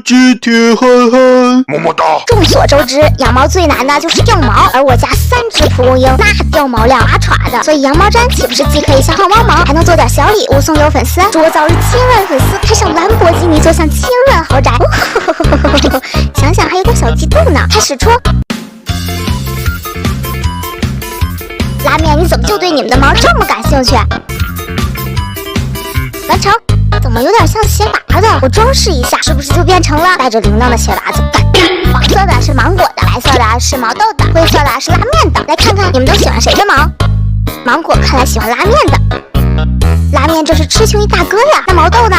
姐铁憨憨，么么哒。众所周知，养猫最难的就是掉毛，而我家3只蒲公英那掉毛量唰唰的，所以羊毛毡岂不是既可以消耗猫毛，还能做点小礼物送给我粉丝，祝我早日千万粉丝，开上兰博基尼，坐向千万豪宅。想想还有点小激动呢。开始戳。拉面，你怎么就对你们的毛这么感兴趣？完成。怎么有点像鞋拔的？我装饰一下，是不是就变成了带着铃铛的鞋拔子？黄色的是芒果的，白色的是毛豆的，灰色的是拉面的。来看看你们都喜欢谁的毛？芒果看来喜欢拉面的。拉面这是痴情一大哥呀。那毛豆呢？